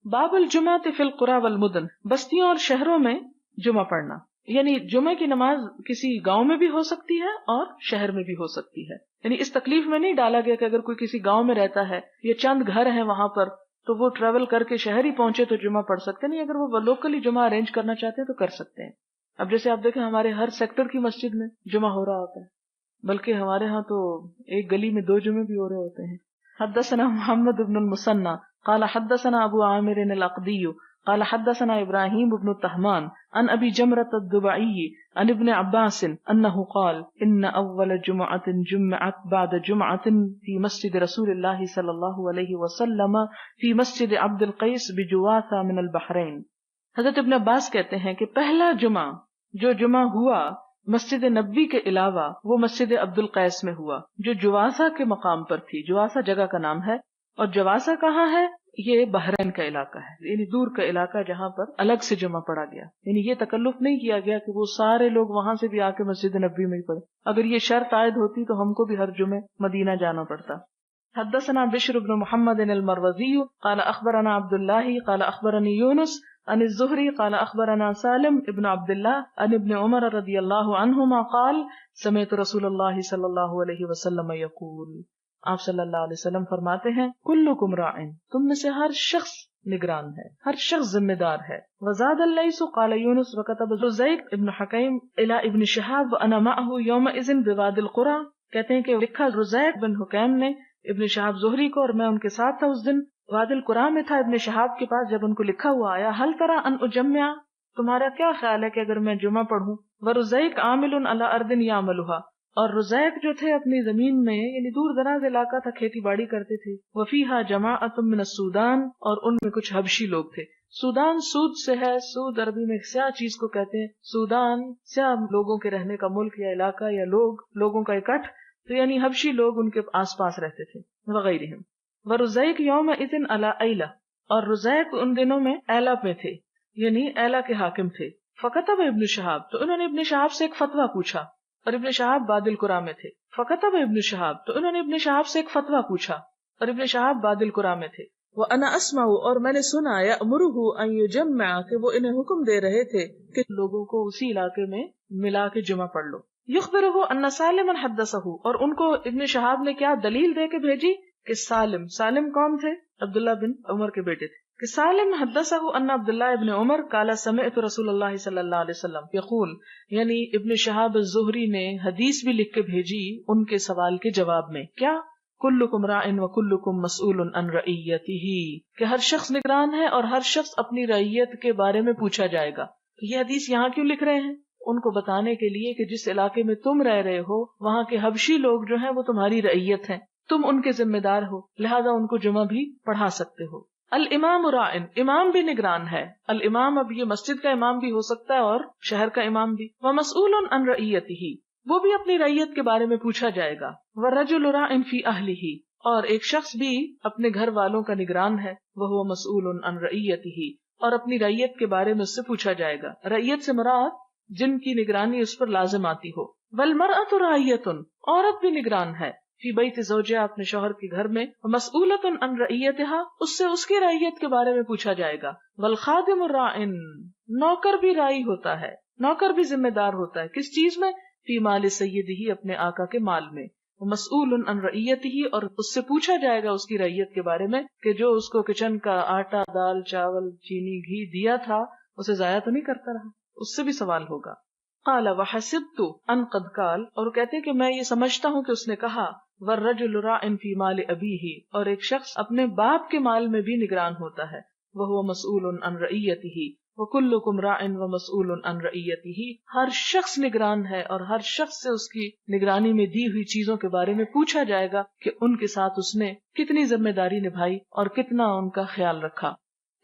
باب الجمعۃ فی القری والمدن، بستیوں اور شہروں میں جمعہ پڑھنا، یعنی جمعہ کی نماز کسی گاؤں میں بھی ہو سکتی ہے اور شہر میں بھی ہو سکتی ہے. یعنی اس تکلیف میں نہیں ڈالا گیا کہ اگر کوئی کسی گاؤں میں رہتا ہے یا چند گھر ہیں وہاں پر تو وہ ٹریول کر کے شہر ہی پہنچے تو جمعہ پڑھ سکتے نہیں، اگر وہ لوکلی جمعہ ارینج کرنا چاہتے ہیں تو کر سکتے ہیں. اب جیسے آپ دیکھیں ہمارے ہر سیکٹر کی مسجد میں جمعہ ہو رہا ہوتا ہے، بلکہ ہمارے ہاں تو ایک گلی میں 2 جمعے بھی ہو رہے ہوتے ہیں. حدثنا محمد بن المثنى قال حدثنا ابو عامر العقدی قال حدثنا ابراہیم بن طہمان عن ابی جمرة الضبعی عن ابن عباس انه قال ان اول جمعة جمعت بعد جمعة في مسجد رسول اللہ صلی اللہ علیہ وسلم في مسجد عبد القیس بجواثہ من البحرین. حضرت ابن عباس کہتے ہیں کہ پہلا جمعہ جو جمعہ ہوا مسجد نبوی کے علاوہ وہ مسجد عبد القیس میں ہوا جو جواسہ کے مقام پر تھی. جواسہ جگہ کا نام ہے، اور جواسہ کہاں ہے؟ یہ بحرین کا علاقہ ہے، یعنی دور کا علاقہ جہاں پر الگ سے جمعہ پڑھا گیا. یعنی یہ تکلف نہیں کیا گیا کہ وہ سارے لوگ وہاں سے بھی آ کے مسجد نبوی میں ہی پڑھے. اگر یہ شرط عائد ہوتی تو ہم کو بھی ہر جمعے مدینہ جانا پڑتا. حدثنا بشر بن محمد المروزی قال اخبرنا عبد اللہ قال اخبرنی یونس عن الزہری قال اخبرنا سالم ابن عبد اللہ عن ابن عمر رضی اللہ عنہما قال سمعت رسول اللہ صلی اللہ علیہ وسلم یقول، آپ صلی اللہ علیہ وسلم فرماتے ہیں کلکم راعن، تم میں سے ہر شخص نگران ہے، ہر شخص ذمہ دار ہے. وزاد اللیث قال یونس وکتب رزیق ابن حکیم الی ابن شہاب وانا معه یومئذ بوادی القری، کہتے ہیں کہ لکھا رزیق بن حکیم نے ابن شہاب زہری کو، اور میں ان کے ساتھ تھا اس دن وادی القری میں تھا ابن شہاب کے پاس. جب ان کو لکھا ہوا آیا حل ترى ان اجمع، تمہارا کیا خیال ہے کہ اگر میں جمعہ پڑھوں؟ ورزیق عامل علی ارض یعملها، اور رزیق جو تھے اپنی زمین میں یعنی دور دراز علاقہ تھا، کھیتی باڑی کرتے تھے. وفیہا جماعۃ من السودان، اور ان میں کچھ حبشی لوگ تھے. سودان سود سے ہے، سود عربی میں سیاہ چیز کو کہتے ہیں. سودان سیاہ لوگوں کے رہنے کا ملک یا علاقہ یا لوگوں کا اکٹھ، تو یعنی حبشی لوگ ان کے آس پاس رہتے تھے وغیرہ. ورزیق یومئذ علی ایلہ، اور رزیق ان دنوں میں ایلہ میں تھے، یعنی ایلہ کے حاکم تھے. فکتب ابن شہاب، تو انہوں نے ابن شہاب سے ایک فتویٰ پوچھا، اور ابن شہاب وادی القری میں تھے. فکتب ابن شہاب، تو انہوں نے ابن شہاب سے ایک فتویٰ پوچھا، اور ابن شہاب وادی القری میں تھے. وَأَنَا أَسْمَعُ، اور میں نے سنا، يَأْمُرُهُ أَن يُجَمِّعَ، کہ وہ انہیں حکم دے رہے تھے کہ لوگوں کو اسی علاقے میں ملا کے جمعہ پڑھ لو. يُخْبِرُهُ أَنَّ سَالِمًا حَدَّثَهُ، اور ان کو ابن شہاب نے کیا دلیل دے کے بھیجی کہ سالم کون تھے؟ عبداللہ بن عمر کے بیٹے تھے. کہ سالم حدثه ان عبداللہ ابن عمر قال سمعت رسول اللہ صلی اللہ علیہ وسلم یقول، یعنی ابن شہاب الزہری نے حدیث بھی لکھ کے بھیجی ان کے سوال کے جواب میں. کیا؟ کلکم راعن وکلکم مسئول عن رعیتہ، کہ ہر شخص نگران ہے اور ہر شخص اپنی رعیت کے بارے میں پوچھا جائے گا. یہ حدیث یہاں کیوں لکھ رہے ہیں؟ ان کو بتانے کے لیے کہ جس علاقے میں تم رہ رہے ہو وہاں کے حبشی لوگ جو ہیں وہ تمہاری رعیت ہیں، تم ان کے ذمہ دار ہو، لہذا ان کو جمعہ بھی پڑھا سکتے ہو. الامام راعن، امام بھی نگران ہے. الامام، اب یہ مسجد کا امام بھی ہو سکتا ہے اور شہر کا امام بھی. ومسئول عن رعیتہ، وہ بھی اپنی رعیت کے بارے میں پوچھا جائے گا. والرجل راعن فی اہلہ، اور ایک شخص بھی اپنے گھر والوں کا نگران ہے. وہو مسئول عن رعیتہ، اور اپنی رعیت کے بارے میں اس سے پوچھا جائے گا. رعیت سے مراد جن کی نگرانی اس پر لازم آتی ہو. والمرأۃ راعیۃ، عورت بھی نگران ہے. فی بیت زوجہا، اپنے شوہر کے گھر میں. مسئولۃ عن رعیتہا، اس سے اس کی رعیت کے بارے میں پوچھا جائے گا. والخادم راعن، نوکر بھی راعی ہوتا ہے، نوکر بھی ذمہ دار ہوتا ہے. کس چیز میں؟ فی مال سیدہ، اپنے آقا کے مال میں. مسئول عن رعیتہ، اور اس سے پوچھا جائے گا اس کی رعیت کے بارے میں کہ جو اس کو کچن کا آٹا، دال، چاول، چینی، گھی دیا تھا اسے ضائع تو نہیں کرتا رہا، اس سے بھی سوال ہوگا. قال وحسبت ان قد قال، اور کہتے کہ میں یہ سمجھتا ہوں کہ اس نے کہا. والرجل راعن فی مال ابیہ، اور ایک شخص اپنے باپ کے مال میں بھی نگران ہوتا ہے. وہو مسئول عن رعیتہ، وکلکم راعن ومسئول عن رعیتہ، ہر شخص نگران ہے اور ہر شخص سے اس کی نگرانی میں دی ہوئی چیزوں کے بارے میں پوچھا جائے گا کہ ان کے ساتھ اس نے کتنی ذمہ داری نبھائی اور کتنا ان کا خیال رکھا.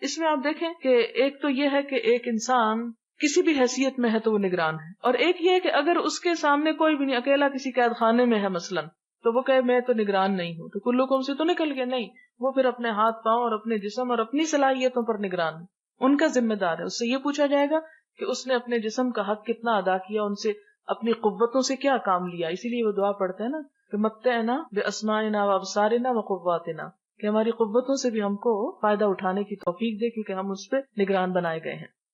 اس میں آپ دیکھیں کہ ایک تو یہ ہے کہ ایک انسان کسی بھی حیثیت میں ہے تو وہ نگران ہے، اور ایک یہ ہے کہ اگر اس کے سامنے کوئی بھی نہیں، اکیلا کسی قید خانے میں ہے مثلا، تو وہ کہے میں تو نگران نہیں ہوں، تو کلکم سے تو نکل گیا. نہیں، وہ پھر اپنے ہاتھ پاؤں اور اپنے جسم اور اپنی صلاحیتوں پر نگران ہے، ان کا ذمہ دار ہے. اس سے یہ پوچھا جائے گا کہ اس نے اپنے جسم کا حق کتنا ادا کیا، ان سے اپنی قوتوں سے کیا کام لیا. اسی لیے وہ دعا پڑھتے ہیں نا کہ متعنا باسماعنا وابصارنا وقواتنا، کہ ہماری قوتوں سے بھی ہم کو فائدہ اٹھانے کی توفیق دے، کیونکہ ہم اس پہ نگران بنائے گئے ہیں.